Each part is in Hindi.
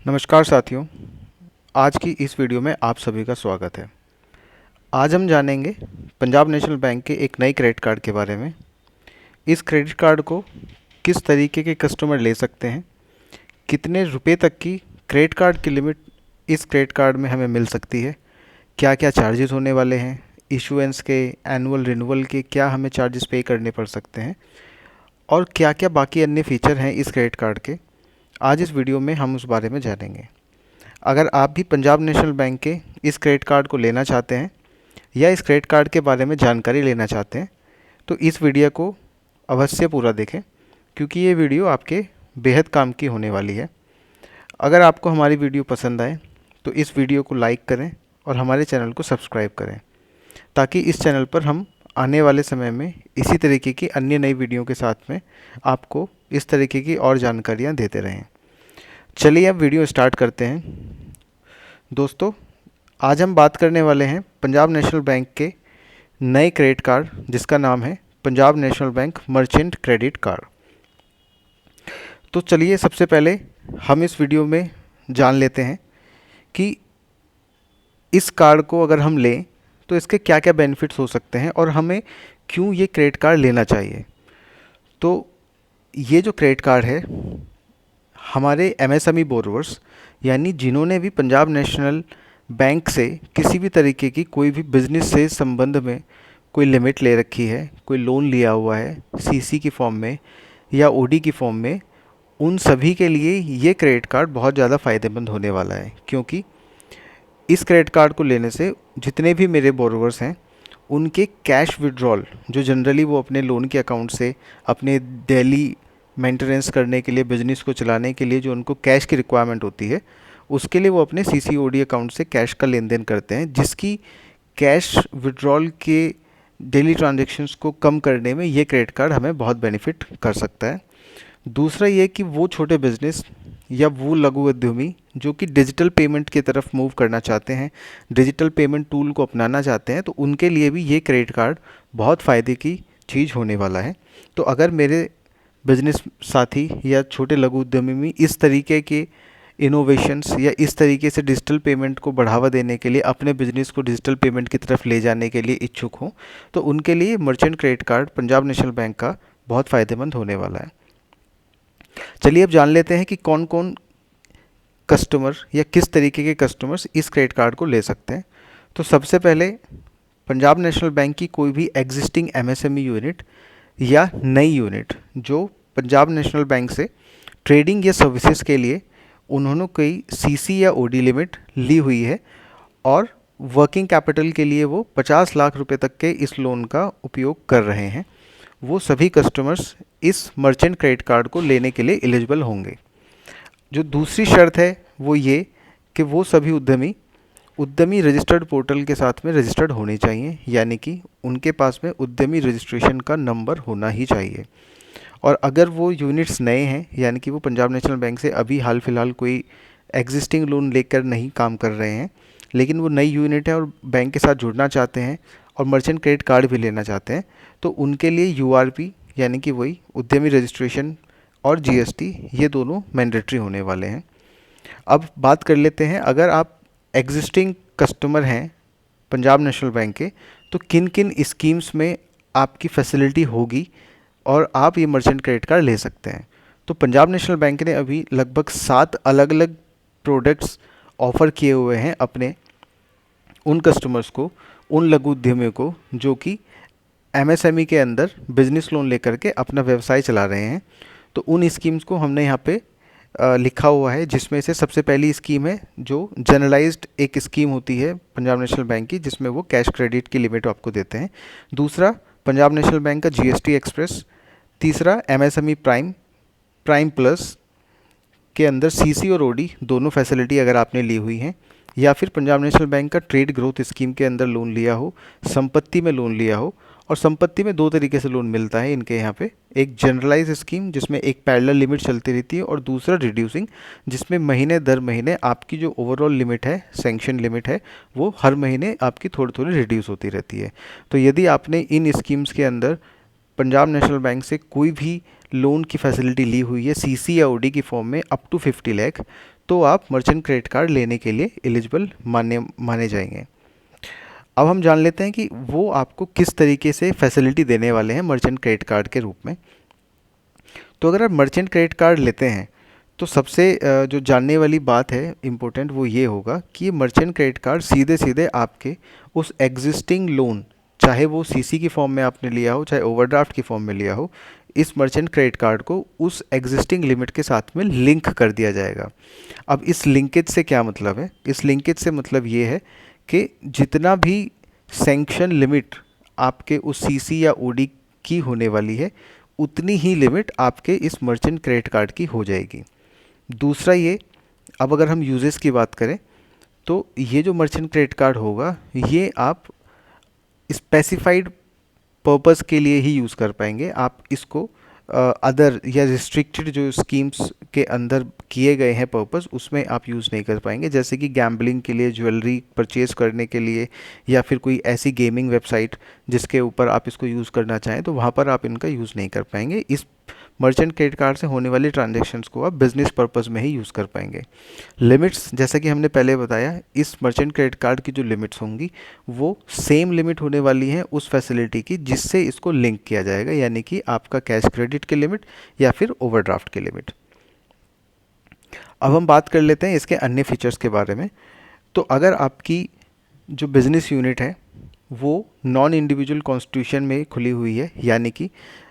नमस्कार साथियों, आज की इस वीडियो में आप सभी का स्वागत है। आज हम जानेंगे पंजाब नेशनल बैंक के एक नए क्रेडिट कार्ड के बारे में। इस क्रेडिट कार्ड को किस तरीके के कस्टमर ले सकते हैं, कितने रुपए तक की क्रेडिट कार्ड की लिमिट इस क्रेडिट कार्ड में हमें मिल सकती है, क्या क्या चार्जेस होने वाले हैं, इशुएंस के, एनुअल रिन्यूअल के क्या हमें चार्जेस पे करने पड़ सकते हैं और क्या क्या बाकी अन्य फीचर हैं इस क्रेडिट कार्ड के। आज इस वीडियो में हम उस बारे में जानेंगे। अगर आप भी पंजाब नेशनल बैंक के इस क्रेडिट कार्ड को लेना चाहते हैं या इस क्रेडिट कार्ड के बारे में जानकारी लेना चाहते हैं तो इस वीडियो को अवश्य पूरा देखें, क्योंकि ये वीडियो आपके बेहद काम की होने वाली है। अगर आपको हमारी वीडियो पसंद आए तो इस वीडियो को लाइक करें और हमारे चैनल को सब्सक्राइब करें, ताकि इस चैनल पर हम आने वाले समय में इसी तरीके की अन्य नई वीडियो के साथ में आपको इस तरीके की और जानकारियाँ देते रहें। चलिए अब वीडियो स्टार्ट करते हैं। दोस्तों, आज हम बात करने वाले हैं पंजाब नेशनल बैंक के नए क्रेडिट कार्ड, जिसका नाम है Punjab national bank merchant credit card. तो चलिए सबसे पहले हम इस वीडियो में जान लेते हैं कि इस कार्ड को अगर हम लें तो इसके क्या क्या बेनिफिट्स हो सकते हैं और हमें क्यों ये क्रेडिट कार्ड लेना चाहिए। तो ये जो क्रेडिट कार्ड है, हमारे एमएसएमई बोरोवर्स यानी जिन्होंने भी पंजाब नेशनल बैंक से किसी भी तरीके की कोई भी बिज़नेस से संबंध में कोई लिमिट ले रखी है, कोई लोन लिया हुआ है सीसी की फॉर्म में या ओडी की फॉर्म में, उन सभी के लिए ये क्रेडिट कार्ड बहुत ज़्यादा फ़ायदेमंद होने वाला है। क्योंकि इस क्रेडिट कार्ड को लेने से जितने भी मेरे बोरोवर्स हैं उनके कैश विड्रॉल, जो जनरली वो अपने लोन के अकाउंट से अपने डेली मेंटेनेंस करने के लिए, बिज़नेस को चलाने के लिए जो उनको कैश की रिक्वायरमेंट होती है, उसके लिए वो अपने सीसीओडी अकाउंट से कैश का लेन देन करते हैं, जिसकी कैश विड्रॉल के डेली ट्रांजैक्शंस को कम करने में ये क्रेडिट कार्ड हमें बहुत बेनिफिट कर सकता है। दूसरा ये कि वो छोटे बिजनेस या वो लघु उद्यमी जो कि डिजिटल पेमेंट की तरफ मूव करना चाहते हैं, डिजिटल पेमेंट टूल को अपनाना चाहते हैं, तो उनके लिए भी ये क्रेडिट कार्ड बहुत फ़ायदे की चीज़ होने वाला है। तो अगर मेरे बिजनेस साथी या छोटे लघु उद्यमी में इस तरीके के इनोवेशंस या इस तरीके से डिजिटल पेमेंट को बढ़ावा देने के लिए, अपने बिजनेस को डिजिटल पेमेंट की तरफ ले जाने के लिए इच्छुक हों, तो उनके लिए merchant credit card Punjab national bank का बहुत फ़ायदेमंद होने वाला है। चलिए अब जान लेते हैं कि कौन कौन कस्टमर या किस तरीके के कस्टमर्स इस क्रेडिट कार्ड को ले सकते हैं। तो सबसे पहले पंजाब नेशनल बैंक की कोई भी एग्जिस्टिंग एमएसएमई यूनिट या नई यूनिट जो पंजाब नेशनल बैंक से ट्रेडिंग या सर्विसेज के लिए उन्होंने कोई सीसी या ओडी लिमिट ली हुई है और वर्किंग कैपिटल के लिए वो 50 लाख रुपए तक के इस लोन का उपयोग कर रहे हैं, वो सभी कस्टमर्स इस मर्चेंट क्रेडिट कार्ड को लेने के लिए एलिजिबल होंगे। जो दूसरी शर्त है वो ये कि वो सभी उद्यमी रजिस्टर्ड पोर्टल के साथ में रजिस्टर्ड होने चाहिए, यानी कि उनके पास में उद्यमी रजिस्ट्रेशन का नंबर होना ही चाहिए। और अगर वो यूनिट्स नए हैं, यानी कि वो पंजाब नेशनल बैंक से अभी हाल फिलहाल कोई एग्जिस्टिंग लोन लेकर नहीं काम कर रहे हैं, लेकिन वो नई यूनिट है और बैंक के साथ जुड़ना चाहते हैं और मर्चेंट क्रेडिट कार्ड भी लेना चाहते हैं, तो उनके लिए यूआरपी यानी कि वही उद्यमी रजिस्ट्रेशन और जीएसटी, ये दोनों मैंडेटरी होने वाले हैं। अब बात कर लेते हैं, अगर आप एग्जिस्टिंग कस्टमर हैं पंजाब नेशनल बैंक के, तो किन किन स्कीम्स में आपकी फैसिलिटी होगी और आप ये मर्चेंट क्रेडिट कार्ड ले सकते हैं। तो पंजाब नेशनल बैंक ने अभी लगभग 7 अलग अलग प्रोडक्ट्स ऑफ़र किए हुए हैं अपने उन कस्टमर्स को, उन लघु उद्यमियों को जो कि एमएसएमई के अंदर बिजनेस लोन लेकर के अपना व्यवसाय चला रहे हैं। तो उन स्कीम्स को हमने यहाँ पे लिखा हुआ है, जिसमें से सबसे पहली स्कीम है जो जनरलाइज्ड एक स्कीम होती है पंजाब नेशनल बैंक की, जिसमें वो कैश क्रेडिट की लिमिट आपको देते हैं। दूसरा पंजाब नेशनल बैंक का जीएसटी एक्सप्रेस। तीसरा एमएसएमई प्राइम प्लस के अंदर सीसी और ओडी दोनों फैसिलिटी अगर आपने ली हुई हैं, या फिर पंजाब नेशनल बैंक का ट्रेड ग्रोथ स्कीम के अंदर लोन लिया हो, संपत्ति में लोन लिया हो। और संपत्ति में 2 तरीके से लोन मिलता है इनके यहाँ पे, एक जनरलाइज स्कीम जिसमें एक पैरेलल लिमिट चलती रहती है, और दूसरा रिड्यूसिंग जिसमें महीने दर महीने आपकी जो ओवरऑल लिमिट है, सैंक्शन लिमिट है, वो हर महीने आपकी थोड़ी थोड़ी रिड्यूस होती रहती है। तो यदि आपने इन स्कीम्स के अंदर पंजाब नेशनल बैंक से कोई भी लोन की फैसिलिटी ली हुई है सीसी या ओडी की फॉर्म में अप टू 50 लाख, तो आप मर्चेंट क्रेडिट कार्ड लेने के लिए एलिजिबल माने जाएंगे। अब हम जान लेते हैं कि वो आपको किस तरीके से फैसिलिटी देने वाले हैं मर्चेंट क्रेडिट कार्ड के रूप में। तो अगर आप मर्चेंट क्रेडिट कार्ड लेते हैं तो सबसे जो जानने वाली बात है इम्पोर्टेंट, वो ये होगा कि ये मर्चेंट क्रेडिट कार्ड सीधे सीधे आपके उस एग्जिस्टिंग लोन, चाहे वो सीसी की फॉर्म में आपने लिया हो चाहे ओवरड्राफ्ट की फॉर्म में लिया हो, इस मर्चेंट क्रेडिट कार्ड को उस एग्जिस्टिंग लिमिट के साथ में लिंक कर दिया जाएगा। अब इस लिंकेज से क्या मतलब है? इस लिंकेज से मतलब ये है कि जितना भी सैंक्शन लिमिट आपके उस सीसी या ओडी की होने वाली है, उतनी ही लिमिट आपके इस मर्चेंट क्रेडिट कार्ड की हो जाएगी। दूसरा ये, अब अगर हम यूजेस की बात करें तो ये जो मर्चेंट क्रेडिट कार्ड होगा ये आप स्पेसिफाइड पर्पस के लिए ही यूज़ कर पाएंगे। आप इसको अदर या रिस्ट्रिक्टेड जो स्कीम्स के अंदर किए गए हैं पर्पस, उसमें आप यूज़ नहीं कर पाएंगे, जैसे कि गैम्बलिंग के लिए, ज्वेलरी परचेज़ करने के लिए, या फिर कोई ऐसी गेमिंग वेबसाइट जिसके ऊपर आप इसको यूज़ करना चाहें तो वहाँ पर आप इनका यूज़ नहीं कर पाएंगे। इस मर्चेंट क्रेडिट कार्ड से होने वाली ट्रांजैक्शंस को आप बिजनेस पर्पस में ही यूज़ कर पाएंगे। लिमिट्स, जैसा कि हमने पहले बताया, इस मर्चेंट क्रेडिट कार्ड की जो लिमिट्स होंगी वो सेम लिमिट होने वाली हैं उस फैसिलिटी की जिससे इसको लिंक किया जाएगा, यानी कि आपका कैश क्रेडिट की लिमिट या फिर ओवरड्राफ्ट की लिमिट। अब हम बात कर लेते हैं इसके अन्य फीचर्स के बारे में। तो अगर आपकी जो बिज़नेस यूनिट है वो नॉन इंडिविजुअल कॉन्स्टिट्यूशन में खुली हुई है, यानी कि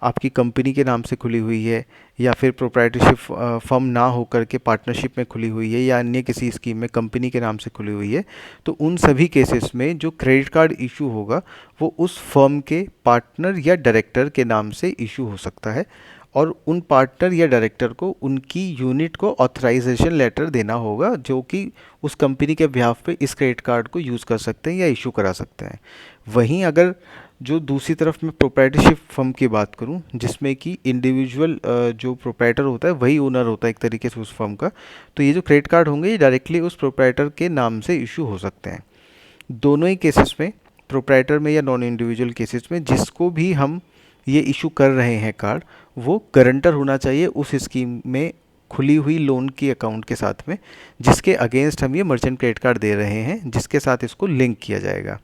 आपकी कंपनी के नाम से खुली हुई है, या फिर प्रोप्राइटरशिप फर्म ना होकर के पार्टनरशिप में खुली हुई है, या अन्य किसी स्कीम में कंपनी के नाम से खुली हुई है, तो उन सभी केसेस में जो क्रेडिट कार्ड इशू होगा वो उस फर्म के पार्टनर या डायरेक्टर के नाम से इशू हो सकता है, और उन पार्टनर या डायरेक्टर को उनकी यूनिट को ऑथराइजेशन लेटर देना होगा, जो कि उस कंपनी के बिहाफ पे इस क्रेडिट कार्ड को यूज़ कर सकते हैं या इशू करा सकते हैं। वहीं अगर जो दूसरी तरफ मैं प्रोप्राइटरशिप फर्म की बात करूं, जिसमें कि इंडिविजुअल जो प्रोप्राइटर होता है वही ओनर होता है एक तरीके से उस फर्म का, तो ये जो क्रेडिट कार्ड होंगे ये डायरेक्टली उस प्रोप्राइटर के नाम से इशू हो सकते हैं। दोनों ही केसेस में, प्रोप्राइटर में या नॉन इंडिविजुअल केसेस में, जिसको भी हम ये इशू कर रहे हैं कार्ड, वो गारंटर होना चाहिए उस स्कीम में खुली हुई लोन की अकाउंट के साथ में, जिसके अगेंस्ट हम ये मर्चेंट क्रेडिट कार्ड दे रहे हैं, जिसके साथ इसको लिंक किया जाएगा।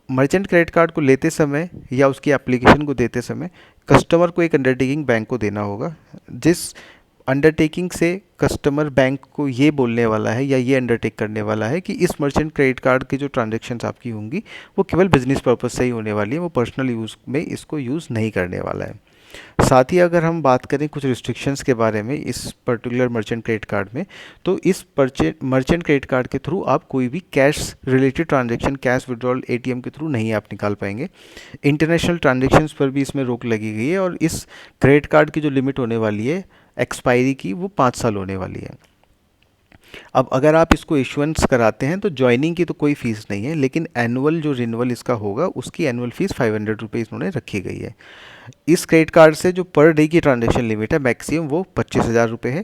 मर्चेंट क्रेडिट कार्ड को लेते समय या उसकी एप्लीकेशन को देते समय कस्टमर को एक अंडरटेकिंग बैंक को देना होगा, जिस अंडरटेकिंग से कस्टमर बैंक को ये बोलने वाला है या ये अंडरटेक करने वाला है कि इस मर्चेंट क्रेडिट कार्ड की जो ट्रांजैक्शंस आपकी होंगी वो केवल बिजनेस पर्पज से ही होने वाली है, वो पर्सनल यूज़ में इसको यूज़ नहीं करने वाला है। साथ ही अगर हम बात करें कुछ रिस्ट्रिक्शंस के बारे में इस पर्टिकुलर मर्चेंट क्रेडिट कार्ड में, तो इस मर्चेंट क्रेडिट कार्ड के थ्रू आप कोई भी cash related transaction, cash withdrawal ATM के थ्रू नहीं आप निकाल पाएंगे। इंटरनेशनल ट्रांजैक्शंस पर भी इसमें रोक लगी गई है, और इस क्रेडिट कार्ड की जो लिमिट होने वाली है एक्सपायरी की, वो 5 साल होने वाली है। अब अगर आप इसको इशुएंस कराते हैं तो ज्वाइनिंग की तो कोई फ़ीस नहीं है, लेकिन एनुअल जो रिन्यूअल इसका होगा उसकी एनुअल फ़ीस 500 रुपीज़ इन्होंने रखी गई है। इस क्रेडिट कार्ड से जो पर डे की ट्रांजैक्शन लिमिट है मैक्सिमम वो 25,000 रुपये है।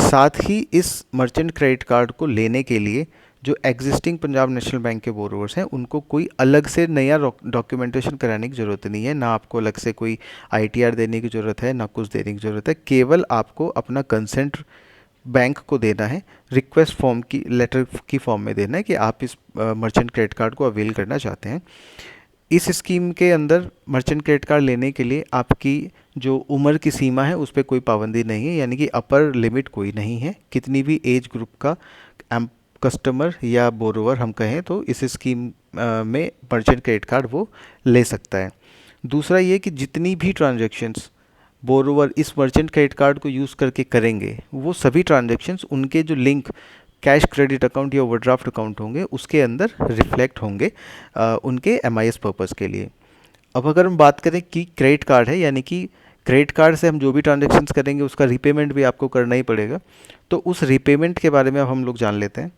साथ ही इस मर्चेंट क्रेडिट कार्ड को लेने के लिए जो एग्जिस्टिंग पंजाब नेशनल बैंक के बोरोवर्स हैं उनको कोई अलग से नया डॉक्यूमेंटेशन कराने की ज़रूरत नहीं है, ना आपको अलग से कोई आईटीआर देने की ज़रूरत है, ना कुछ देने की ज़रूरत है। केवल आपको अपना कंसेंट बैंक को देना है, रिक्वेस्ट फॉर्म की लेटर की फॉर्म में देना है कि आप इस मर्चेंट क्रेडिट कार्ड को अवेल करना चाहते हैं। इस स्कीम के अंदर मर्चेंट क्रेडिट कार्ड लेने के लिए आपकी जो उम्र की सीमा है उस पर कोई पाबंदी नहीं है, यानी कि अपर लिमिट कोई नहीं है। कितनी भी एज ग्रुप का कस्टमर या बोरोवर हम कहें तो इस स्कीम में मर्चेंट क्रेडिट कार्ड वो ले सकता है। दूसरा ये कि जितनी भी ट्रांजैक्शंस बोरोवर इस मर्चेंट क्रेडिट कार्ड को यूज़ करके करेंगे, वो सभी ट्रांजैक्शंस उनके जो लिंक कैश क्रेडिट अकाउंट या ओवरड्राफ्ट अकाउंट होंगे उसके अंदर रिफ्लेक्ट होंगे उनके एमआईएस पर्पज़ के लिए। अब अगर हम बात करें कि क्रेडिट कार्ड है, यानी कि क्रेडिट कार्ड से हम जो भी ट्रांजैक्शंस करेंगे उसका रीपेमेंट भी आपको करना ही पड़ेगा, तो उस रीपेमेंट के बारे में अब हम लोग जान लेते हैं।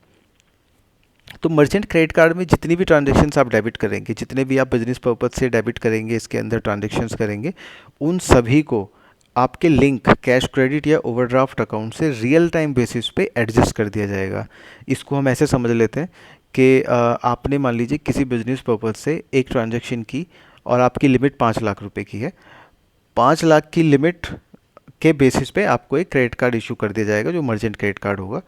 तो मर्चेंट क्रेडिट कार्ड में जितनी भी ट्रांजैक्शंस आप डेबिट करेंगे, जितने भी आप बिजनेस पर्पज से डेबिट करेंगे, इसके अंदर ट्रांजैक्शंस करेंगे, उन सभी को आपके लिंक कैश क्रेडिट या ओवरड्राफ्ट अकाउंट से रियल टाइम बेसिस पे एडजस्ट कर दिया जाएगा। इसको हम ऐसे समझ लेते हैं कि आपने मान लीजिए किसी बिजनेस पर्पज से एक ट्रांजैक्शन की और आपकी लिमिट 5 लाख रुपए की है। 5 लाख की लिमिट के बेसिस पे आपको एक क्रेडिट कार्ड इशू कर दिया जाएगा जो मर्चेंट क्रेडिट कार्ड होगा।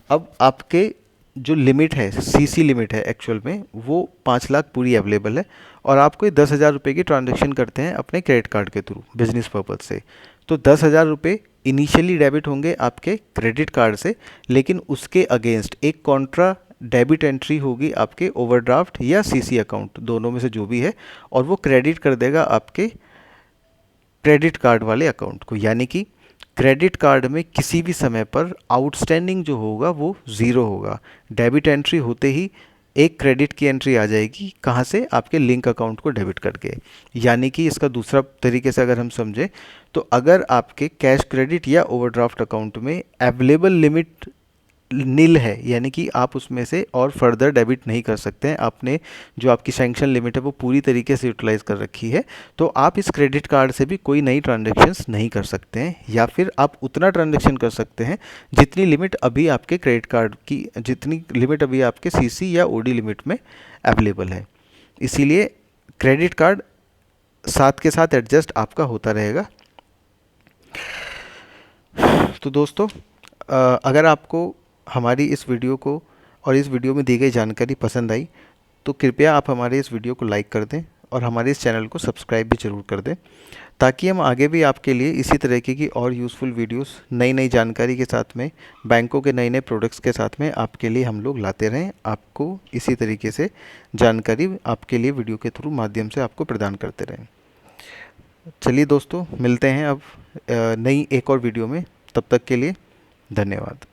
अब आपके जो लिमिट है, सीसी लिमिट है एक्चुअल में, वो 5 लाख पूरी अवेलेबल है और आप कोई 10,000 रुपये की ट्रांजैक्शन करते हैं अपने क्रेडिट कार्ड के थ्रू बिजनेस पर्पज़ से, तो 10,000 रुपये इनिशियली डेबिट होंगे आपके क्रेडिट कार्ड से, लेकिन उसके अगेंस्ट एक कॉन्ट्रा डेबिट एंट्री होगी आपके ओवरड्राफ्ट या सीसी अकाउंट, दोनों में से जो भी है, और वो क्रेडिट कर देगा आपके क्रेडिट कार्ड वाले अकाउंट को। यानी कि क्रेडिट कार्ड में किसी भी समय पर आउटस्टैंडिंग जो होगा वो ज़ीरो होगा। डेबिट एंट्री होते ही एक क्रेडिट की एंट्री आ जाएगी, कहाँ से? आपके लिंक अकाउंट को डेबिट करके। यानी कि इसका दूसरा तरीके से अगर हम समझें तो अगर आपके कैश क्रेडिट या ओवरड्राफ्ट अकाउंट में अवेलेबल लिमिट नील है, यानी कि आप उसमें से और फर्दर डेबिट नहीं कर सकते हैं, आपने जो आपकी सैंक्शन लिमिट है वो पूरी तरीके से यूटिलाइज कर रखी है, तो आप इस क्रेडिट कार्ड से भी कोई नई ट्रांजैक्शंस नहीं कर सकते हैं, या फिर आप उतना ट्रांजैक्शन कर सकते हैं जितनी लिमिट अभी आपके क्रेडिट कार्ड की, जितनी लिमिट अभी आपके सीसी या ओडी लिमिट में अवेलेबल है। इसीलिए क्रेडिट कार्ड साथ के साथ एडजस्ट आपका होता रहेगा। तो दोस्तों, अगर आपको हमारी इस वीडियो को और इस वीडियो में दी गई जानकारी पसंद आई तो कृपया आप हमारे इस वीडियो को लाइक कर दें और हमारे इस चैनल को सब्सक्राइब भी ज़रूर कर दें, ताकि हम आगे भी आपके लिए इसी तरीके की और यूज़फुल वीडियोस नई नई जानकारी के साथ में, बैंकों के नए नए प्रोडक्ट्स के साथ में आपके लिए हम लोग लाते रहें, आपको इसी तरीके से जानकारी आपके लिए वीडियो के थ्रू माध्यम से आपको प्रदान करते रहें। चलिए दोस्तों, मिलते हैं अब नई एक और वीडियो में, तब तक के लिए धन्यवाद।